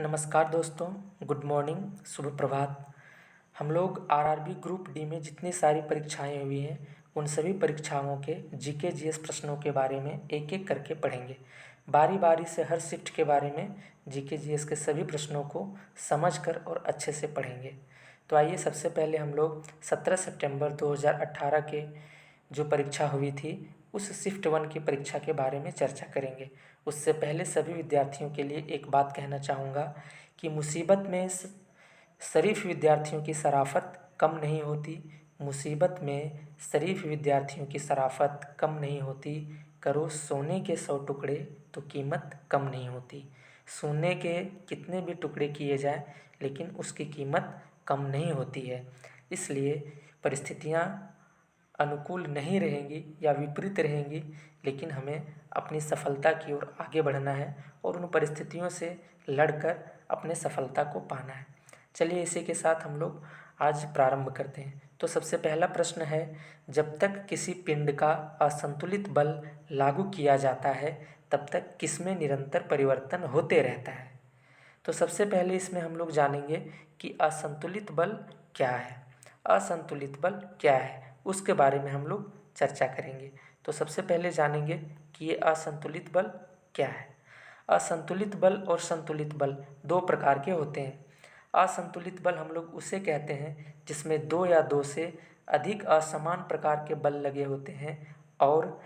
नमस्कार दोस्तों, good morning, शुभ प्रभात। हम लोग आरआरबी ग्रुप डी में जितनी सारी परीक्षाएं हुई हैं उन सभी परीक्षाओं के जीके जीएस प्रश्नों के बारे में एक एक करके पढ़ेंगे। बारी बारी से हर शिफ्ट के बारे में जीके जीएस के सभी प्रश्नों को समझकर और अच्छे से पढ़ेंगे। तो आइए सबसे पहले हम लोग 17 सितंबर 2018 के जो परीक्षा हुई थी उस शिफ्ट 1 की परीक्षा के बारे में चर्चा करेंगे। उससे पहले सभी विद्यार्थियों के लिए एक बात कहना चाहूँगा कि मुसीबत में शरीफ विद्यार्थियों की शराफत कम नहीं होती। मुसीबत में शरीफ विद्यार्थियों की शराफत कम नहीं होती। करो सोने के 100 टुकड़े तो कीमत कम नहीं होती। सोने के कितने भी टुकड़े किए जाए लेकिन उसकी कीमत कम नहीं होती है। इसलिए परिस्थितियाँ अनुकूल नहीं रहेंगी या विपरीत रहेंगी, लेकिन हमें अपनी सफलता की ओर आगे बढ़ना है और उन परिस्थितियों से लड़कर अपने सफलता को पाना है। चलिए इसी के साथ हम लोग आज प्रारंभ करते हैं। तो सबसे पहला प्रश्न है, जब तक किसी पिंड का असंतुलित बल लागू किया जाता है तब तक किसमें निरंतर परिवर्तन होते रहता है। तो सबसे पहले इसमें हम लोग जानेंगे कि असंतुलित बल क्या है। असंतुलित बल क्या है उसके बारे में हम लोग चर्चा करेंगे। तो सबसे पहले जानेंगे कि ये असंतुलित बल क्या है। असंतुलित बल और संतुलित बल दो प्रकार के होते हैं। असंतुलित बल हम लोग उसे कहते हैं जिसमें दो या दो से अधिक असमान प्रकार के बल लगे होते हैं और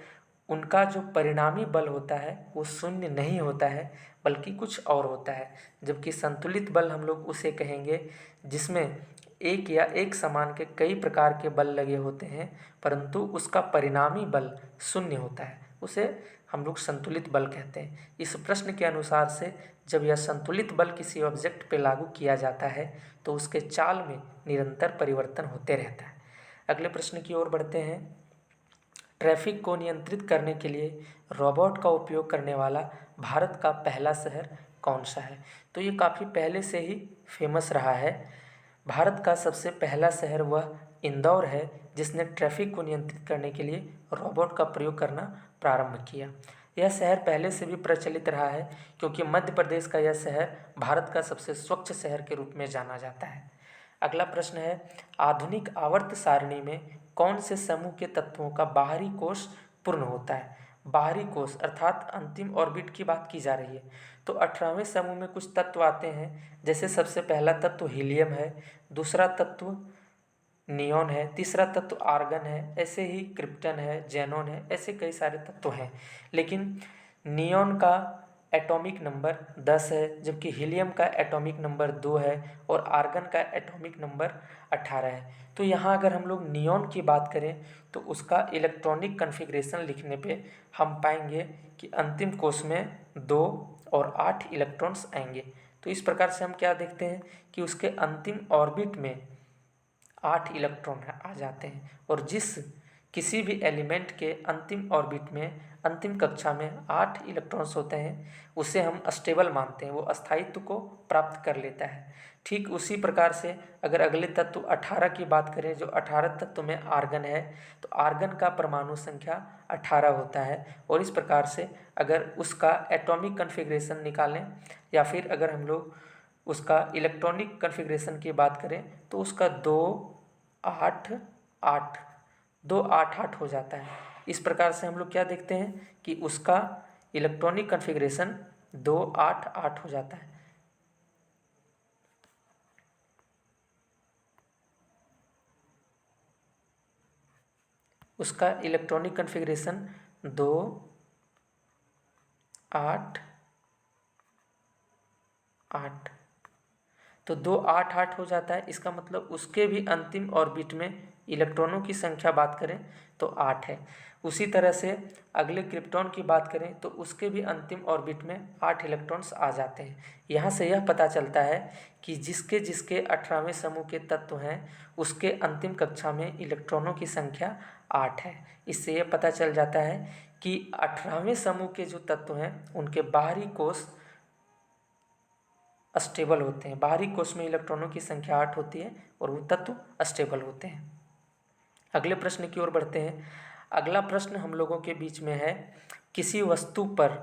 उनका जो परिणामी बल होता है वो शून्य नहीं होता है बल्कि कुछ और होता है। जबकि संतुलित बल हम लोग उसे कहेंगे जिसमें एक या एक समान के कई प्रकार के बल लगे होते हैं परंतु उसका परिणामी बल शून्य होता है, उसे हम लोग संतुलित बल कहते हैं। इस प्रश्न के अनुसार से जब यह संतुलित बल किसी ऑब्जेक्ट पर लागू किया जाता है तो उसके चाल में निरंतर परिवर्तन होते रहता है। अगले प्रश्न की ओर बढ़ते हैं। ट्रैफिक को नियंत्रित करने के लिए रोबोट का उपयोग करने वाला भारत का पहला शहर कौन सा है। तो ये काफ़ी पहले से ही फेमस रहा है। भारत का सबसे पहला शहर वह इंदौर है जिसने ट्रैफिक को नियंत्रित करने के लिए रोबोट का प्रयोग करना प्रारंभ किया। यह शहर पहले से भी प्रचलित रहा है क्योंकि मध्य प्रदेश का यह शहर भारत का सबसे स्वच्छ शहर के रूप में जाना जाता है। अगला प्रश्न है, आधुनिक आवर्त सारणी में कौन से समूह के तत्वों का बाहरी कोष पूर्ण होता है। बाहरी कोष अर्थात अंतिम ऑर्बिट की बात की जा रही है। तो 18वें समूह में कुछ तत्व आते हैं, जैसे सबसे पहला तत्व हीलियम है, दूसरा तत्व नियॉन है, तीसरा तत्व आर्गन है, ऐसे ही क्रिप्टन है, जेनॉन है, ऐसे कई सारे तत्व हैं। लेकिन नियॉन का एटॉमिक नंबर 10 है जबकि हीलियम का एटॉमिक नंबर 2 है और आर्गन का एटॉमिक नंबर 18 है। तो यहाँ अगर हम लोग नियॉन की बात करें तो उसका इलेक्ट्रॉनिक कन्फिग्रेशन लिखने पे हम पाएंगे कि अंतिम कोष में 2 और 8 इलेक्ट्रॉन्स आएंगे। तो इस प्रकार से हम क्या देखते हैं कि उसके अंतिम ऑर्बिट में 8 इलेक्ट्रॉन आ जाते हैं और जिस किसी भी एलिमेंट के अंतिम ऑर्बिट में अंतिम कक्षा में 8 इलेक्ट्रॉन्स होते हैं उसे हम स्टेबल मानते हैं, वो अस्थायित्व को प्राप्त कर लेता है। ठीक उसी प्रकार से अगर अगले तत्व 18 की बात करें, जो 18 तत्व में आर्गन है, तो आर्गन का परमाणु संख्या 18 होता है और इस प्रकार से अगर उसका एटॉमिक कन्फिग्रेशन निकालें या फिर अगर हम लोग उसका इलेक्ट्रॉनिक कन्फिग्रेशन की बात करें तो उसका 2 8 8 2 8 8 हो जाता है। इस प्रकार से हम लोग क्या देखते हैं कि उसका इलेक्ट्रॉनिक कन्फिग्रेशन 2 8 8 हो जाता है। उसका इलेक्ट्रॉनिक कन्फिग्रेशन 2 8 8 तो 2 8 8 हो जाता है। इसका मतलब उसके भी अंतिम ऑर्बिट में इलेक्ट्रॉनों की संख्या बात करें तो 8 है। उसी तरह से अगले क्रिप्टॉन की बात करें तो उसके भी अंतिम ऑर्बिट में 8 इलेक्ट्रॉन्स आ जाते हैं। यहाँ से यह पता चलता है कि जिसके जिसके 18वें समूह के तत्व हैं उसके अंतिम कक्षा में इलेक्ट्रॉनों की संख्या 8 है। इससे यह पता चल जाता है कि 18वें समूह के जो तत्व हैं उनके बाहरी कोष अस्टेबल होते हैं। बाहरी कोष में इलेक्ट्रॉनों की संख्या 8 होती है और वो तत्व अस्टेबल होते हैं। अगले प्रश्न की ओर बढ़ते हैं। अगला प्रश्न हम लोगों के बीच में है, किसी वस्तु पर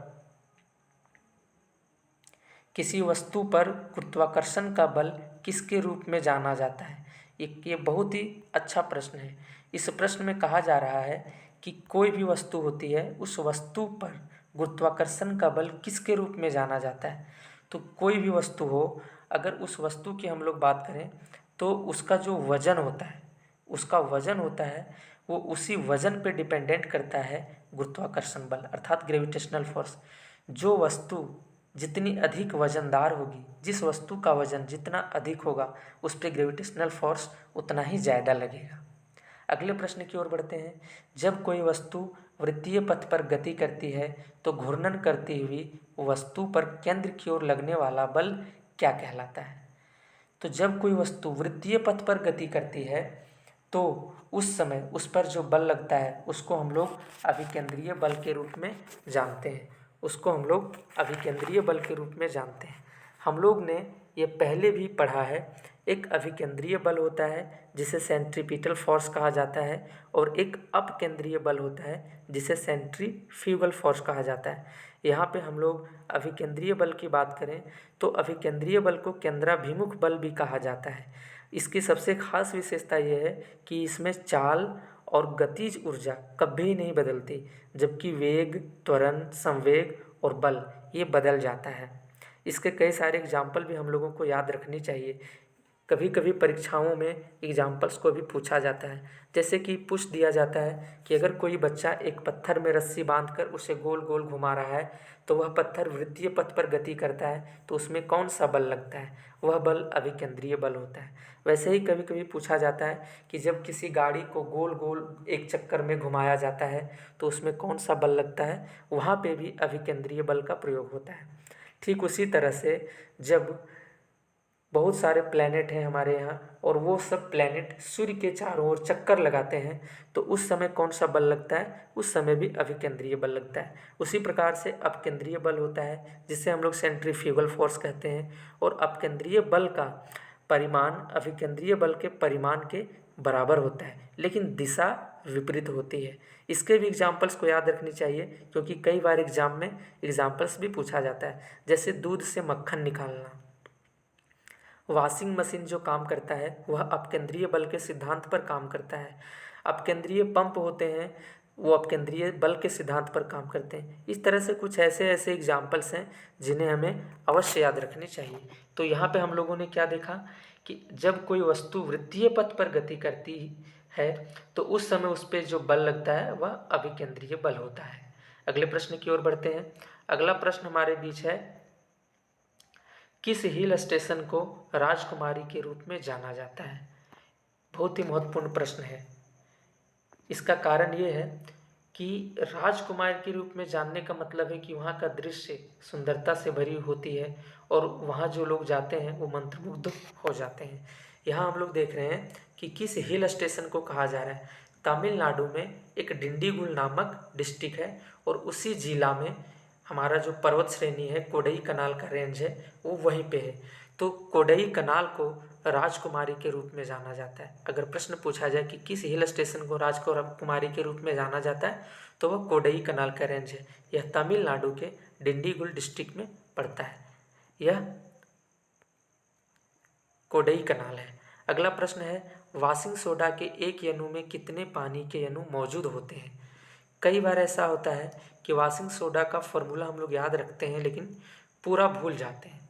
किसी वस्तु पर गुरुत्वाकर्षण का बल किसके रूप में जाना जाता है? ये बहुत ही अच्छा प्रश्न है। इस प्रश्न में कहा जा रहा है कि कोई भी वस्तु होती है, उस वस्तु पर गुरुत्वाकर्षण का बल किसके रूप में जाना जाता है। तो कोई भी वस्तु हो, अगर उस वस्तु की हम लोग बात करें तो उसका जो वजन होता है, वो उसी वजन पे डिपेंडेंट करता है गुरुत्वाकर्षण बल अर्थात ग्रेविटेशनल फोर्स। जो वस्तु जितनी अधिक वजनदार होगी, जिस वस्तु का वजन जितना अधिक होगा, उस पर ग्रेविटेशनल फोर्स उतना ही ज़्यादा लगेगा। अगले प्रश्न की ओर बढ़ते हैं। जब कोई वस्तु वृत्तीय पथ पर गति करती है तो घूर्णन करती हुई वस्तु पर केंद्र की ओर लगने वाला बल क्या कहलाता है? तो जब कोई वस्तु वृत्तीय पथ पर गति करती है तो उस समय उस पर जो बल लगता है उसको हम लोग अभिकेंद्रीय बल के रूप में जानते हैं। हम लोग ने ये पहले भी पढ़ा है। एक अभिकेंद्रीय बल होता है जिसे सेंट्रीपिटल फोर्स कहा जाता है और एक अपकेंद्रीय बल होता है जिसे सेंट्रीफ्यूगल फोर्स कहा जाता है। यहाँ पे हम लोग अभिकेंद्रीय बल की बात करें तो अभिकेंद्रीय बल को केंद्राभिमुख बल भी कहा जाता है। इसकी सबसे खास विशेषता यह है कि इसमें चाल और गतिज ऊर्जा कभी नहीं बदलती, जबकि वेग, त्वरण, संवेग और बल ये बदल जाता है। इसके कई सारे एग्जाम्पल भी हम लोगों को याद रखनी चाहिए। कभी कभी परीक्षाओं में एग्जाम्पल्स को भी पूछा जाता है। जैसे कि पूछ दिया जाता है कि अगर कोई बच्चा एक पत्थर में रस्सी बांधकर उसे गोल गोल घुमा रहा है तो वह पत्थर वृत्तीय पथ पर गति करता है, तो उसमें कौन सा बल लगता है? वह बल अभिकेंद्रीय बल होता है। वैसे ही कभी कभी पूछा जाता है कि जब किसी गाड़ी को गोल गोल एक चक्कर में घुमाया जाता है तो उसमें कौन सा बल लगता है? वहाँ पे भी अभिकेंद्रीय बल का प्रयोग होता है। ठीक उसी तरह से जब बहुत सारे प्लैनेट हैं हमारे यहाँ और वो सब प्लैनेट सूर्य के चारों ओर चक्कर लगाते हैं तो उस समय कौन सा बल लगता है? उस समय भी अभिकेंद्रीय बल लगता है। उसी प्रकार से अपकेंद्रीय बल होता है जिसे हम लोग सेंट्रीफ्यूगल फोर्स कहते हैं। और अपकेंद्रीय बल का परिमाण अभिकेंद्रीय बल के परिमाण के बराबर होता है, लेकिन दिशा विपरीत होती है। इसके भी एग्जाम्पल्स को याद रखनी चाहिए क्योंकि कई बार एग्जाम में एग्जाम्पल्स भी पूछा जाता है। जैसे दूध से मक्खन निकालना। वॉशिंग मशीन जो काम करता है वह अपकेंद्रीय बल के सिद्धांत पर काम करता है। अपकेंद्रीय पंप होते हैं, वो अपकेंद्रीय बल के सिद्धांत पर काम करते हैं। इस तरह से कुछ ऐसे एग्जाम्पल्स हैं जिन्हें हमें अवश्य याद रखनी चाहिए। तो यहाँ पे हम लोगों ने क्या देखा कि जब कोई वस्तु वृत्तीय पथ पर गति करती है तो उस समय उस पर जो बल लगता है वह अभिकेंद्रीय बल होता है। अगले प्रश्न की ओर बढ़ते हैं। अगला प्रश्न हमारे बीच है, किस हिल स्टेशन को राजकुमारी के रूप में जाना जाता है? बहुत ही महत्वपूर्ण प्रश्न है। इसका कारण ये है कि राजकुमारी के रूप में जानने का मतलब है कि वहाँ का दृश्य सुंदरता से भरी होती है और वहाँ जो लोग जाते हैं वो मंत्रमुग्ध हो जाते हैं। यहाँ हम लोग देख रहे हैं कि किस हिल स्टेशन को कहा जा रहा है। तमिलनाडु में एक डिंडीगुल नामक डिस्ट्रिक्ट है और उसी जिला में हमारा जो पर्वत श्रेणी है, कोडई कनाल का रेंज है, वो वहीं पे है। तो कोडई कनाल को राजकुमारी के रूप में जाना जाता है। अगर प्रश्न पूछा जाए कि किस हिल स्टेशन को राजकुमारी के रूप में जाना जाता है तो वह कोडई कनाल का रेंज है। यह तमिलनाडु के डिंडीगुल डिस्ट्रिक्ट में पड़ता है। यह कोडई कनाल है। अगला प्रश्न है, वॉशिंग सोडा के एक अणु में कितने पानी के अणु मौजूद होते हैं? कई बार ऐसा होता है कि वॉशिंग सोडा का फॉर्मूला हम लोग याद रखते हैं लेकिन पूरा भूल जाते हैं।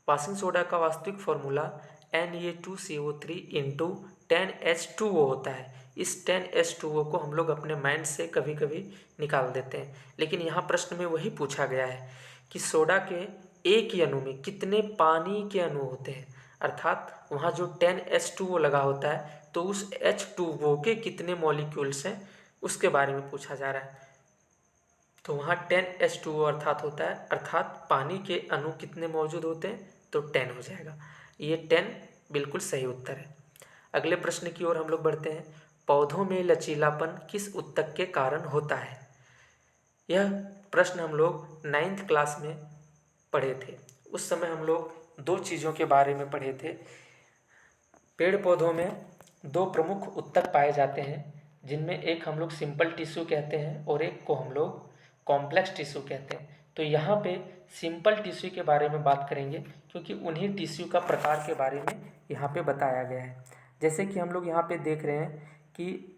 वॉशिंग सोडा का वास्तविक फॉर्मूला Na2CO3 इंटू 10H2O होता है। इस 10H2O को हम लोग अपने माइंड से कभी कभी निकाल देते हैं, लेकिन यहाँ प्रश्न में वही पूछा गया है कि सोडा के एक ही अणु में कितने पानी के अणु होते हैं, अर्थात वहाँ जो 10H2O लगा होता है तो उस H2O के कितने मॉलिक्यूल्स हैं उसके बारे में पूछा जा रहा है। तो वहाँ 10H2O अर्थात होता है, अर्थात पानी के अणु कितने मौजूद होते हैं तो 10 हो जाएगा। ये 10 बिल्कुल सही उत्तर है। अगले प्रश्न की ओर हम लोग बढ़ते हैं। पौधों में लचीलापन किस ऊतक के कारण होता है? यह प्रश्न हम लोग 9th क्लास में पढ़े थे। उस समय हम लोग दो चीज़ों के बारे में पढ़े थे। पेड़ पौधों में दो प्रमुख ऊतक पाए जाते हैं जिनमें एक हम लोग सिंपल टिश्यू कहते हैं और एक को हम लोग कॉम्प्लेक्स टिश्यू कहते हैं। तो यहाँ पे सिंपल टिश्यू के बारे में बात करेंगे, क्योंकि उन्हीं टिश्यू का प्रकार के बारे में यहाँ पे बताया गया है। जैसे कि हम लोग यहाँ पे देख रहे हैं कि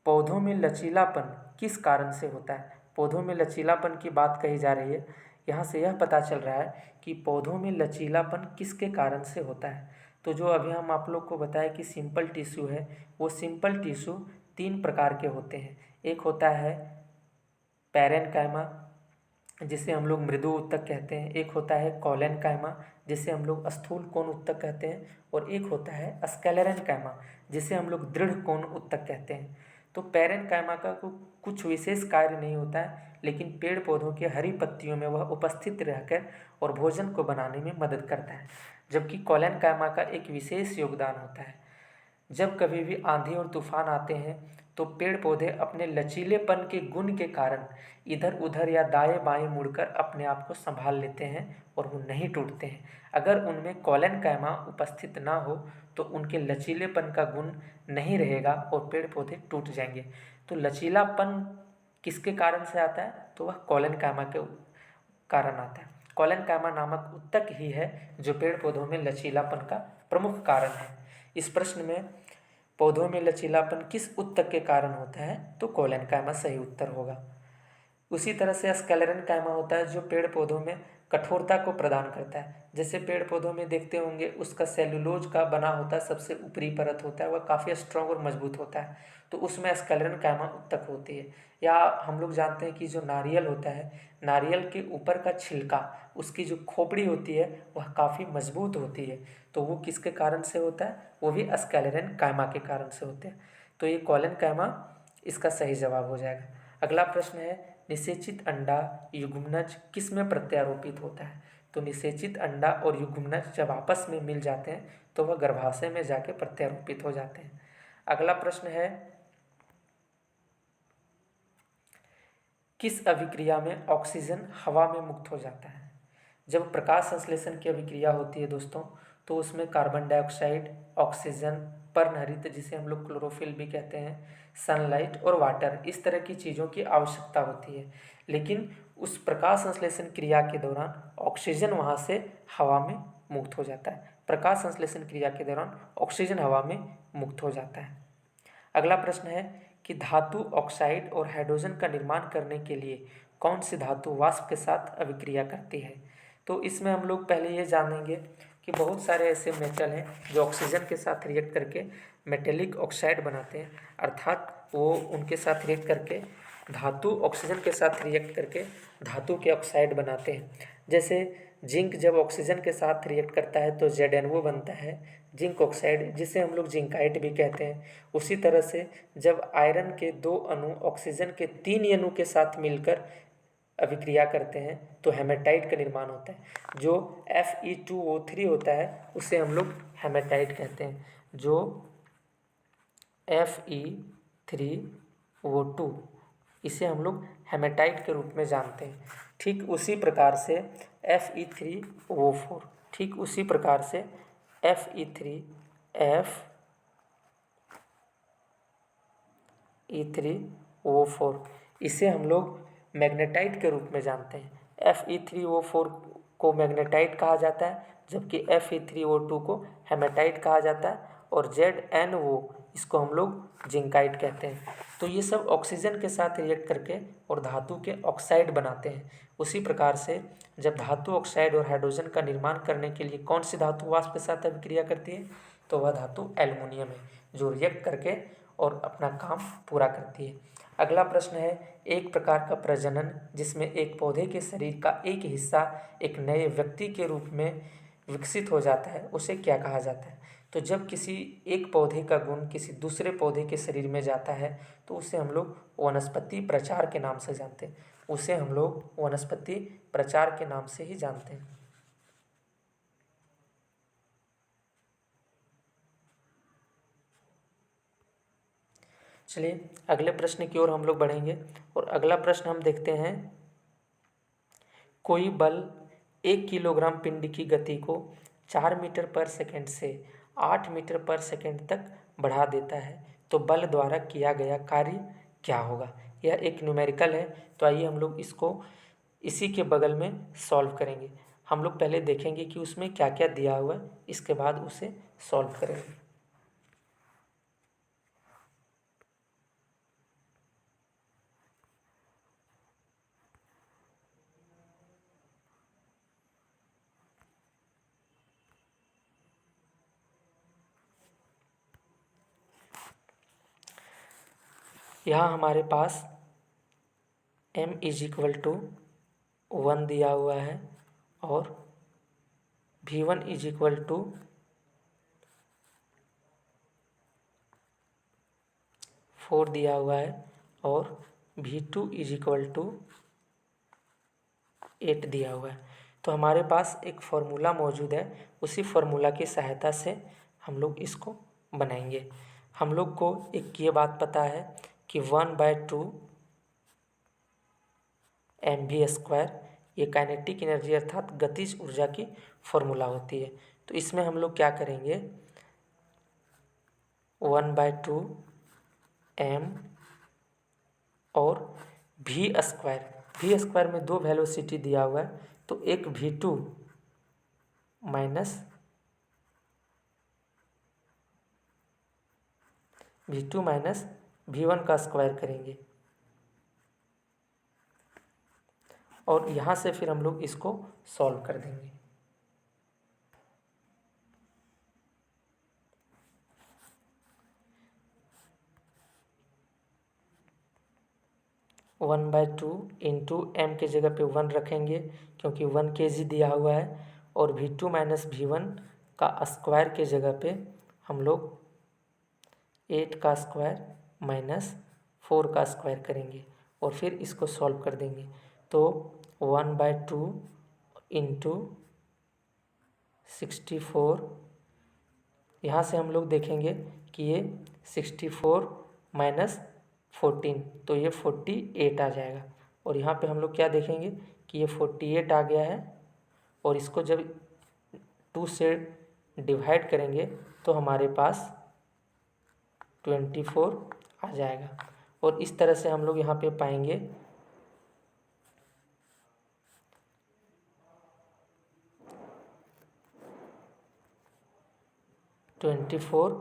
पौधों में लचीलापन किस कारण से होता है। पौधों में लचीलापन की बात कही जा रही है। यहाँ से यह पता चल रहा है कि पौधों में लचीलापन किसके कारण से होता है। तो जो अभी हम आप लोग को बताया कि सिंपल टिश्यू है, वो सिंपल टिश्यू 3 प्रकार के होते हैं। एक होता है पैरेन्काइमा, जिसे हम लोग मृदु उत्तक कहते हैं। एक होता है कॉलेनकाइमा, जिसे हम लोग स्थूल कोण उत्तक कहते हैं। और एक होता है स्क्लेरेन्काइमा, जिसे हम लोग दृढ़ कोण उत्तक कहते हैं। तो पैरेन्काइमा का कुछ विशेष कार्य नहीं होता है, लेकिन पेड़ पौधों के हरी पत्तियों में वह उपस्थित रहकर और भोजन को बनाने में मदद करता है। जबकि कॉलेनकाइमा का एक विशेष योगदान होता है। जब कभी भी आंधी और तूफान आते हैं तो पेड़ पौधे अपने लचीलेपन के गुण के कारण इधर उधर या दाएं बाएं मुड़कर अपने आप को संभाल लेते हैं और वो नहीं टूटते हैं। अगर उनमें कॉलेनकाइमा उपस्थित ना हो तो उनके लचीलेपन का गुण नहीं रहेगा और पेड़ पौधे टूट जाएंगे। तो लचीलापन किसके कारण से आता है, तो वह कॉलेनकाइमा के कारण आता है। कॉलेनकाइमा नामक उत्तक ही है जो पेड़ पौधों में लचीलापन का प्रमुख कारण है। इस प्रश्न में पौधों में लचीलापन किस उत्तक के कारण होता है, तो कॉलेनकाइमा सही उत्तर होगा। उसी तरह से स्क्लेरेन्काइमा होता है जो पेड़ पौधों में कठोरता को प्रदान करता है। जैसे पेड़ पौधों में देखते होंगे उसका सेलुलोज का बना होता है, सबसे ऊपरी परत होता है, वह काफ़ी स्ट्रॉन्ग और मजबूत होता है, तो उसमें स्क्लेरेन्काइमा उत्तक होती है। या हम लोग जानते हैं कि जो नारियल होता है, नारियल के ऊपर का छिलका, उसकी जो खोपड़ी होती है वह काफ़ी मजबूत होती है, तो वो किसके कारण से होता है, वो भी स्क्लेरेन्काइमा के कारण से होते हैं। तो ये कॉलेनकाइमा इसका सही जवाब हो जाएगा। अगला प्रश्न है निषेचित अंडा युग्मनज किस में प्रत्यारोपित होता है। तो निषेचित अंडा और युग्मनज जब आपस में मिल जाते हैं तो वह गर्भाशय में जाके प्रत्यारोपित हो जाते हैं। अगला प्रश्न है किस अभिक्रिया में ऑक्सीजन हवा में मुक्त हो जाता है। जब प्रकाश संश्लेषण की अभिक्रिया होती है दोस्तों, तो उसमें कार्बन डाइऑक्साइड, ऑक्सीजन, पर्णहरित जिसे हम लोग क्लोरोफिल भी कहते हैं, सनलाइट और वाटर, इस तरह की चीज़ों की आवश्यकता होती है। लेकिन उस प्रकाश संश्लेषण क्रिया के दौरान ऑक्सीजन वहाँ से हवा में मुक्त हो जाता है। प्रकाश संश्लेषण क्रिया के दौरान ऑक्सीजन हवा में मुक्त हो जाता है। अगला प्रश्न है कि धातु ऑक्साइड और हाइड्रोजन का निर्माण करने के लिए कौन सी धातु वाष्प के साथ अभिक्रिया करती है। तो इसमें हम लोग पहले ये जानेंगे कि बहुत सारे ऐसे मेटल हैं जो ऑक्सीजन के साथ रिएक्ट करके मेटेलिक ऑक्साइड बनाते हैं, अर्थात वो उनके साथ रिएक्ट करके धातु ऑक्सीजन के साथ रिएक्ट करके धातु के ऑक्साइड बनाते हैं। जैसे जिंक जब ऑक्सीजन के साथ रिएक्ट करता है तो ZnO बनता है, जिंक ऑक्साइड, जिसे हम लोग जिंकाइट भी कहते हैं। उसी तरह से जब आयरन के 2 अणु ऑक्सीजन के 3 अणु के साथ मिलकर अभिक्रिया करते हैं तो हेमेटाइट का निर्माण होता है। जो Fe2O3 होता है उसे हम लोग हेमेटाइट कहते हैं। जो Fe3O2 इसे हम लोग हेमेटाइट के रूप में जानते हैं। ठीक उसी प्रकार से Fe3O4, ठीक उसी प्रकार से Fe3O4 इसे हम लोग मैग्नेटाइट के रूप में जानते हैं। Fe3O4 को मैग्नेटाइट कहा जाता है, जबकि Fe3O2 को हेमेटाइट कहा जाता है, और ZnO इसको हम लोग जिंकाइट कहते हैं। तो ये सब ऑक्सीजन के साथ रिएक्ट करके और धातु के ऑक्साइड बनाते हैं। उसी प्रकार से जब धातु ऑक्साइड और हाइड्रोजन का निर्माण करने के लिए कौन सी धातु वाष्प के साथ अभिक्रिया करती है, तो वह धातु एल्युमिनियम है, जो रिएक्ट करके और अपना काम पूरा करती है। अगला प्रश्न है एक प्रकार का प्रजनन जिसमें एक पौधे के शरीर का एक हिस्सा एक नए व्यक्ति के रूप में विकसित हो जाता है, उसे क्या कहा जाता है। तो जब किसी एक पौधे का गुण किसी दूसरे पौधे के शरीर में जाता है तो उसे हम लोग वनस्पति प्रचार के नाम से जानते हैं। उसे हम लोग वनस्पति प्रचार के नाम से ही जानते हैं। चलिए अगले प्रश्न की ओर हम लोग बढ़ेंगे, और अगला प्रश्न हम देखते हैं कोई बल 1 किलोग्राम पिंड की गति को 4 मीटर पर सेकंड से 8 मीटर पर सेकंड तक बढ़ा देता है, तो बल द्वारा किया गया कार्य क्या होगा। यह एक न्यूमेरिकल है, तो आइए हम लोग इसको इसी के बगल में सॉल्व करेंगे। हम लोग पहले देखेंगे कि उसमें क्या क्या दिया हुआ है, इसके बाद उसे सॉल्व करेंगे। यहाँ हमारे पास m इज इक्वल टू 1 दिया हुआ है और v1 इज इक्वल टू 4 दिया हुआ है और v2 इज इक्वल टू 8 दिया हुआ है। तो हमारे पास एक फॉर्मूला मौजूद है, उसी फॉर्मूला की सहायता से हम लोग इसको बनाएंगे। हम लोग को एक ये बात पता है कि 1/2 mv², ये काइनेटिक एनर्जी अर्थात गतिज ऊर्जा की फॉर्मूला होती है। तो इसमें हम लोग क्या करेंगे, 1/2 m और v² में 2 वेलोसिटी दिया हुआ है, तो एक v2 माइनस v1 का स्क्वायर करेंगे और यहाँ से फिर हम लोग इसको सॉल्व कर देंगे। One by two into M के जगह पे 1 रखेंगे क्योंकि 1 kg दिया हुआ है, और v2 माइनस v1 का स्क्वायर के जगह पे हम लोग 8 का स्क्वायर माइनस 4 का स्क्वायर करेंगे और फिर इसको सॉल्व कर देंगे। तो 1/2 इंटू 64, यहाँ से हम लोग देखेंगे कि ये 64 माइनस 14, तो ये 48 आ जाएगा। और यहाँ पे हम लोग क्या देखेंगे कि ये 48 आ गया है, और इसको जब 2 से डिवाइड करेंगे तो हमारे पास 24 आ जाएगा। और इस तरह से हम लोग यहाँ पे पाएंगे 24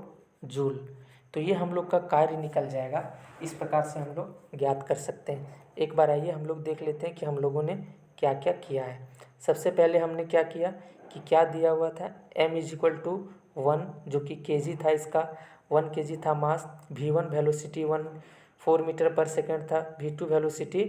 जूल। तो ये हम लोग का कार्य निकल जाएगा। इस प्रकार से हम लोग ज्ञात कर सकते हैं। एक बार आइए हम लोग देख लेते हैं कि हम लोगों ने क्या क्या किया है। सबसे पहले हमने क्या किया कि क्या दिया हुआ था, m इज इक्वल टू 1 जो कि kg था, इसका 1 kg था मास, v1 वेलोसिटी 4 मीटर पर सेकेंड था, v2 वेलोसिटी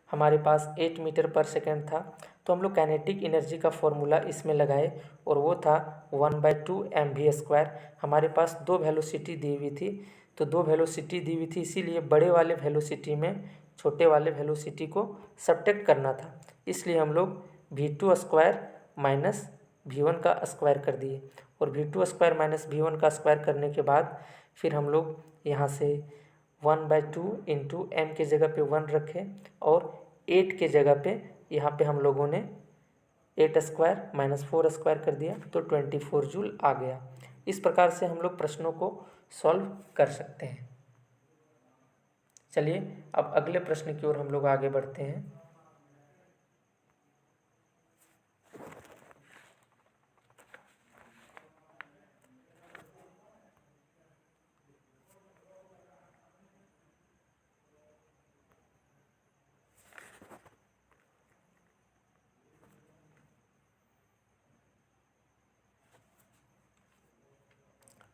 हमारे पास 8 मीटर पर सेकेंड था। तो हम लोग काइनेटिक एनर्जी का फॉर्मूला इसमें लगाए और वो था 1/2 mv²। हमारे पास 2 वेलोसिटी दी हुई थी, तो 2 वेलोसिटी दी हुई थी, इसीलिए बड़े वाले वेलोसिटी में छोटे वाले वेलोसिटी को सब्ट्रैक्ट करना था। इसलिए हम लोग v2² माइनस v1 का स्क्वायर कर दिए, और v2² माइनस v1 का स्क्वायर करने के बाद फिर हम लोग यहाँ से 1/2 इंटू एम के जगह पे 1 रखे और 8 के जगह पे यहाँ पे हम लोगों ने 8² माइनस 4² कर दिया, तो 24 जूल आ गया। इस प्रकार से हम लोग प्रश्नों को सॉल्व कर सकते हैं। चलिए अब अगले प्रश्न की ओर हम लोग आगे बढ़ते हैं।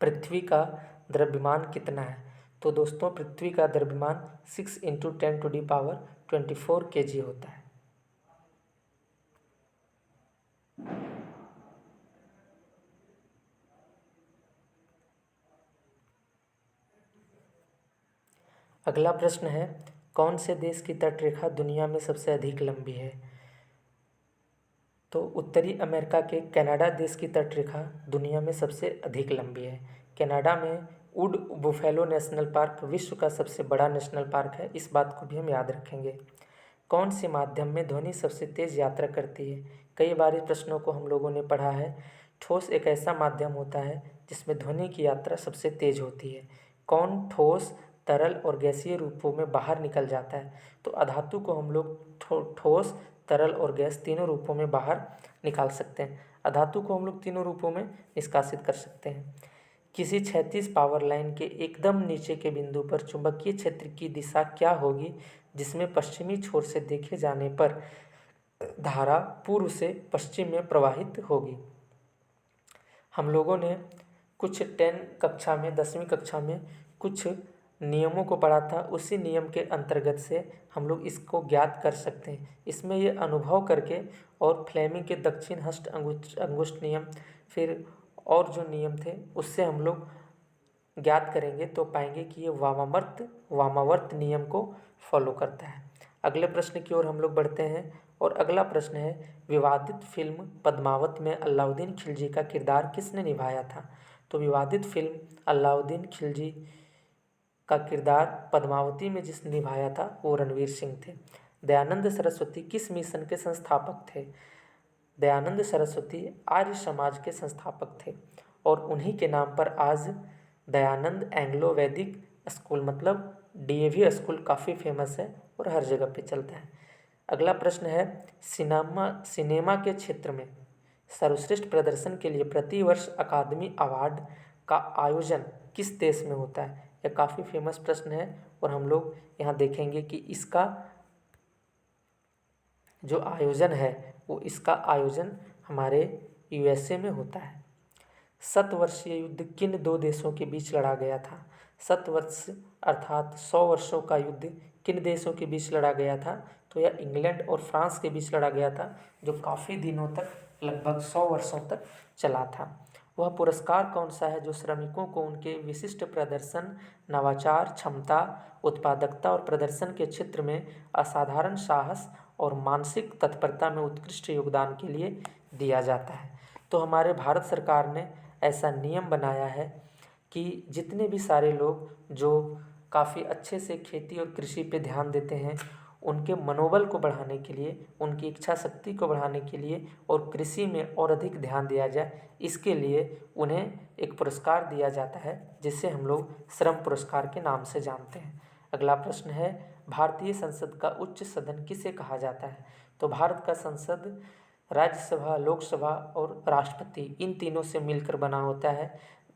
पृथ्वी का द्रव्यमान कितना है? तो दोस्तों पृथ्वी का द्रव्यमान 6 × 10⁻24 kg होता है। अगला प्रश्न है, कौन से देश की तटरेखा दुनिया में सबसे अधिक लंबी है? तो उत्तरी अमेरिका के कनाडा देश की तटरेखा दुनिया में सबसे अधिक लंबी है। कनाडा में वुड बुफेलो नेशनल पार्क विश्व का सबसे बड़ा नेशनल पार्क है, इस बात को भी हम याद रखेंगे। कौन से माध्यम में ध्वनि सबसे तेज यात्रा करती है? कई बार इस प्रश्नों को हम लोगों ने पढ़ा है। ठोस एक ऐसा माध्यम होता है जिसमें ध्वनि की यात्रा सबसे तेज होती है। कौन ठोस तरल और गैसीय रूपों में बाहर निकल जाता है। तो अधातु को हम लोग ठोस, तरल और गैस तीनों रूपों में बाहर निकाल सकते हैं। अधातु को हम लोग तीनों रूपों में निष्कासित कर सकते हैं। किसी क्षैतिज पावर लाइन के एकदम नीचे के बिंदु पर चुंबकीय क्षेत्र की दिशा क्या होगी, जिसमें पश्चिमी छोर से देखे जाने पर धारा पूर्व से पश्चिम में प्रवाहित होगी। हम लोगों ने कुछ 10वीं कक्षा में कुछ नियमों को पढ़ा था। उसी नियम के अंतर्गत से हम लोग इसको ज्ञात कर सकते हैं। इसमें ये अनुभव करके और फ्लेमिंग के दक्षिण हस्त अंगुष्ठ नियम, फिर और जो नियम थे उससे हम लोग ज्ञात करेंगे तो पाएंगे कि ये वामावर्त नियम को फॉलो करता है। अगले प्रश्न की ओर हम लोग बढ़ते हैं और अगला प्रश्न है, विवादित फिल्म पद्मावत में अलाउद्दीन खिलजी का किरदार किसने निभाया था? तो विवादित फिल्म अलाउद्दीन खिलजी का किरदार पद्मावती में जिसने निभाया था वो रणवीर सिंह थे। दयानंद सरस्वती किस मिशन के संस्थापक थे? दयानंद सरस्वती आर्य समाज के संस्थापक थे और उन्हीं के नाम पर आज दयानंद एंग्लो वैदिक स्कूल मतलब DAV स्कूल काफ़ी फेमस है और हर जगह पे चलता है। अगला प्रश्न है, सिनेमा के क्षेत्र में सर्वश्रेष्ठ प्रदर्शन के लिए प्रतिवर्ष अकादमी अवार्ड का आयोजन किस देश में होता है? यह काफ़ी फेमस प्रश्न है और हम लोग यहाँ देखेंगे कि इसका जो आयोजन है वो इसका आयोजन हमारे USA में होता है। शतवर्षीय युद्ध किन दो देशों के बीच लड़ा गया था? शतवर्ष अर्थात 100 वर्षों का युद्ध किन देशों के बीच लड़ा गया था? तो यह इंग्लैंड और फ्रांस के बीच लड़ा गया था, जो काफ़ी दिनों तक लगभग 100 वर्षों तक चला था। वह पुरस्कार कौन सा है जो श्रमिकों को उनके विशिष्ट प्रदर्शन, नवाचार, क्षमता, उत्पादकता और प्रदर्शन के क्षेत्र में असाधारण साहस और मानसिक तत्परता में उत्कृष्ट योगदान के लिए दिया जाता है? तो हमारे भारत सरकार ने ऐसा नियम बनाया है कि जितने भी सारे लोग जो काफ़ी अच्छे से खेती और कृषि पे ध्यान देते हैं, उनके मनोबल को बढ़ाने के लिए, उनकी इच्छा शक्ति को बढ़ाने के लिए और कृषि में और अधिक ध्यान दिया जाए, इसके लिए उन्हें एक पुरस्कार दिया जाता है जिसे हम लोग श्रम पुरस्कार के नाम से जानते हैं। अगला प्रश्न है, भारतीय संसद का उच्च सदन किसे कहा जाता है? तो भारत का संसद राज्यसभा, लोकसभा और राष्ट्रपति इन तीनों से मिलकर बना होता है।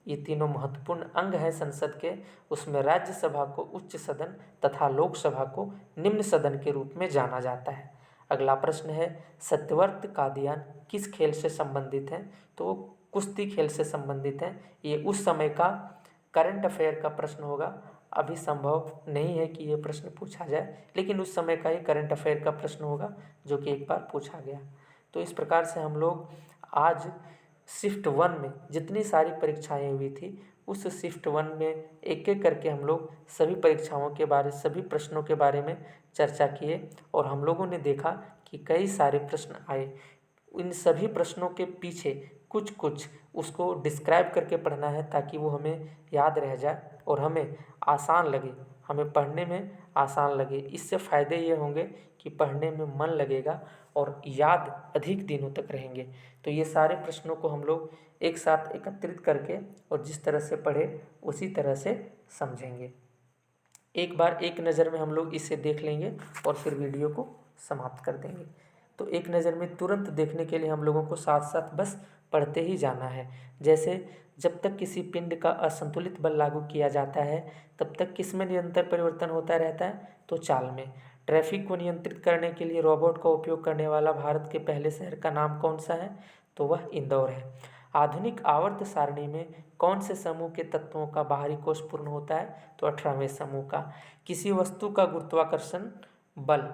ये तीनों महत्वपूर्ण अंग हैं संसद के। उसमें राज्यसभा को उच्च सदन तथा लोकसभा को निम्न सदन के रूप में जाना जाता है। अगला प्रश्न है, सत्यव्रत कादियान किस खेल से संबंधित है? तो वो कुश्ती खेल से संबंधित है। ये उस समय का करंट अफेयर का प्रश्न होगा। अभी संभव नहीं है कि ये प्रश्न पूछा जाए, लेकिन उस समय का ये करंट अफेयर का प्रश्न होगा जो कि एक बार पूछा गया। तो इस प्रकार से हम लोग आज शिफ्ट 1 में जितनी सारी परीक्षाएं हुई थी, उस शिफ्ट 1 में एक एक करके हम लोग सभी परीक्षाओं के बारे, सभी प्रश्नों के बारे में चर्चा किए और हम लोगों ने देखा कि कई सारे प्रश्न आए। इन सभी प्रश्नों के पीछे कुछ कुछ उसको डिस्क्राइब करके पढ़ना है ताकि वो हमें याद रह जाए और हमें आसान लगे, हमें पढ़ने में आसान लगे। इससे फ़ायदे ये होंगे कि पढ़ने में मन लगेगा और याद अधिक दिनों तक रहेंगे। तो ये सारे प्रश्नों को हम लोग एक साथ एकत्रित करके और जिस तरह से पढ़े उसी तरह से समझेंगे। एक बार एक नज़र में हम लोग इसे देख लेंगे और फिर वीडियो को समाप्त कर देंगे। तो एक नज़र में तुरंत देखने के लिए हम लोगों को साथ साथ बस पढ़ते ही जाना है। जैसे जब तक किसी पिंड का असंतुलित बल लागू किया जाता है तब तक किस में निरंतर परिवर्तन होता रहता है? तो चाल में। ट्रैफिक को नियंत्रित करने के लिए रोबोट का उपयोग करने वाला भारत के पहले शहर का नाम कौन सा है? तो वह इंदौर है। आधुनिक आवर्त सारणी में कौन से समूह के तत्वों का बाहरी कोष पूर्ण होता है? तो 18वें समूह का। किसी वस्तु का गुरुत्वाकर्षण बल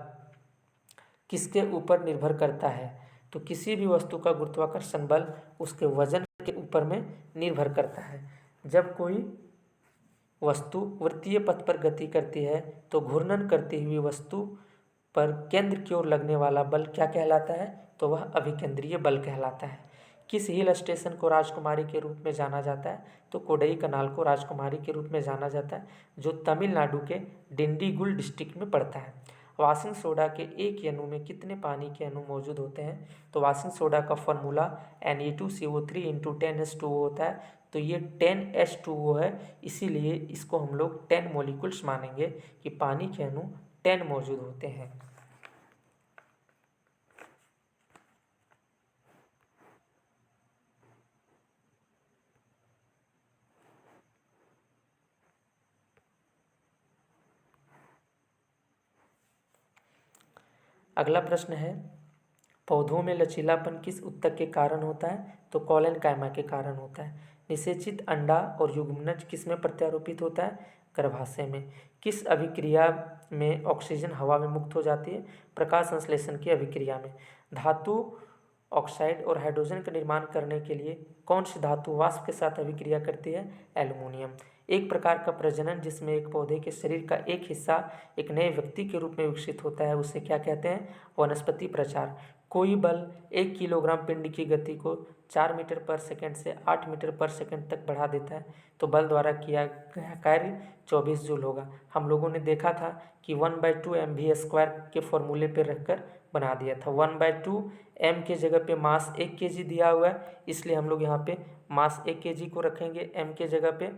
किसके ऊपर निर्भर करता है? तो किसी भी वस्तु का गुरुत्वाकर्षण बल उसके वजन के ऊपर में निर्भर करता है। जब कोई वस्तु वृत्तीय पथ पर गति करती है तो घूर्णन करती हुई वस्तु पर केंद्र की ओर लगने वाला बल क्या कहलाता है? तो वह अभिकेंद्रीय बल कहलाता है। किस हिल स्टेशन को राजकुमारी के रूप में जाना जाता है? तो कोडई कनाल को राजकुमारी के रूप में जाना जाता है, जो तमिलनाडु के डिंडीगुल डिस्ट्रिक्ट में पड़ता है। वाशिंग सोडा के एक अणु में कितने पानी के अणु मौजूद होते हैं? तो वाशिंग सोडा का फॉर्मूला Na2CO3 × 10H2O होता है। तो ये 10H2O है, इसीलिए इसको हम लोग 10 मॉलिक्यूल्स मानेंगे कि पानी के अणु 10 मौजूद होते हैं। अगला प्रश्न है, पौधों में लचीलापन किस ऊतक के कारण होता है? तो कोलेनकाइमा के कारण होता है। निषेचित अंडा और युग्मनज किस में प्रत्यारोपित होता है? गर्भाशय में। किस अभिक्रिया में ऑक्सीजन हवा में मुक्त हो जाती है? प्रकाश संश्लेषण की अभिक्रिया में। धातु ऑक्साइड और हाइड्रोजन का निर्माण करने के लिए कौन सी धातु वाष्प के साथ अभिक्रिया करती है? एल्युमिनियम। एक प्रकार का प्रजनन जिसमें एक पौधे के शरीर का एक हिस्सा एक नए व्यक्ति के रूप में विकसित होता है, उसे क्या कहते हैं? वनस्पति प्रचार। कोई बल 1 किलोग्राम पिंड की गति को 4 मीटर पर सेकंड से 8 मीटर पर सेकंड तक बढ़ा देता है, तो बल द्वारा किया गया कार्य 24 जूल होगा। हम लोगों ने देखा था कि 1/2 mv² के फॉर्मूले पर रखकर बना दिया था। 1/2 m के जगह पे मास 1 kg दिया हुआ है, इसलिए हम लोग यहाँ पे मास 1 kg को रखेंगे m के जगह पे।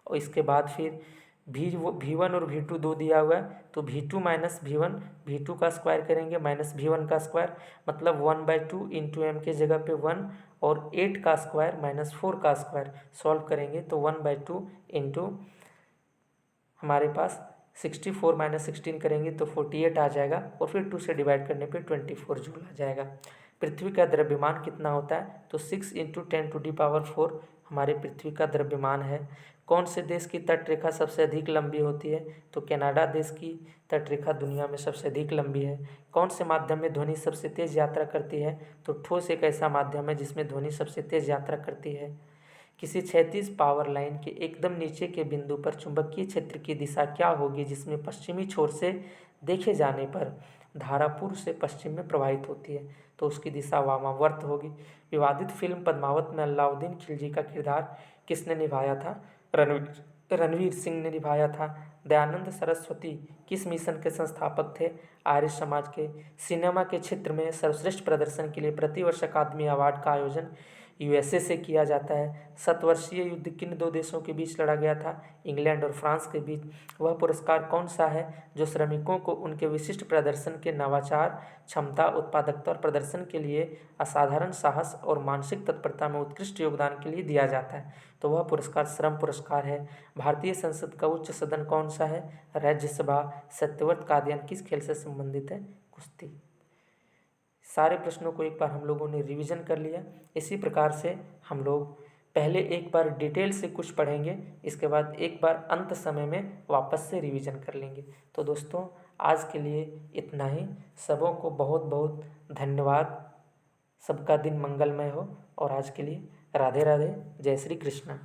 और इसके बाद फिर V1 और V2 दो दिया हुआ है, तो V2 माइनस V1, V2 का स्क्वायर करेंगे माइनस V1 का स्क्वायर, मतलब 1/2 इंटू m के जगह पे 1 और 8 का स्क्वायर माइनस 4 का स्क्वायर सॉल्व करेंगे तो 1/2 इंटू हमारे पास 64 माइनस 16 करेंगे तो 48 आ जाएगा, और फिर 2 से डिवाइड करने पे 24 जूल आ जाएगा। पृथ्वी का द्रव्यमान कितना होता है? तो 6 इंटू 10⁴ हमारे पृथ्वी का द्रव्यमान है। कौन से देश की तटरेखा सबसे अधिक लंबी होती है? तो कनाडा देश की तटरेखा दुनिया में सबसे अधिक लंबी है। कौन से माध्यम में ध्वनि सबसे तेज यात्रा करती है? तो ठोस एक ऐसा माध्यम है जिसमें ध्वनि सबसे तेज यात्रा करती है। किसी क्षैतिज पावर लाइन के एकदम नीचे के बिंदु पर चुंबकीय क्षेत्र की दिशा क्या होगी जिसमें पश्चिमी छोर से देखे जाने पर धारा पूर्व से पश्चिम में प्रवाहित होती है? तो उसकी दिशा वामावर्त होगी। विवादित फिल्म पद्मावत में अलाउद्दीन खिलजी का किरदार किसने निभाया था? रणवीर सिंह ने निभाया था। दयानंद सरस्वती किस मिशन के संस्थापक थे? आर्य समाज के। सिनेमा के क्षेत्र में सर्वश्रेष्ठ प्रदर्शन के लिए प्रतिवर्ष अकादमी अवार्ड का आयोजन यूएसए से किया जाता है। शतवर्षीय युद्ध किन दो देशों के बीच लड़ा गया था? इंग्लैंड और फ्रांस के बीच। वह पुरस्कार कौन सा है जो श्रमिकों को उनके विशिष्ट प्रदर्शन के नवाचार, क्षमता, उत्पादकता और प्रदर्शन के लिए असाधारण साहस और मानसिक तत्परता में उत्कृष्ट योगदान के लिए दिया जाता है? तो वह पुरस्कार श्रम पुरस्कार है। भारतीय संसद का उच्च सदन कौन सा है? राज्यसभा। सत्यव्रत कादियान किस खेल से संबंधित है? कुश्ती। सारे प्रश्नों को एक बार हम लोगों ने रिवीजन कर लिया। इसी प्रकार से हम लोग पहले एक बार डिटेल से कुछ पढ़ेंगे, इसके बाद एक बार अंत समय में वापस से रिवीजन कर लेंगे। तो दोस्तों, आज के लिए इतना ही। सबों को बहुत बहुत धन्यवाद। सबका दिन मंगलमय हो, और आज के लिए राधे राधे। जय श्री कृष्णा।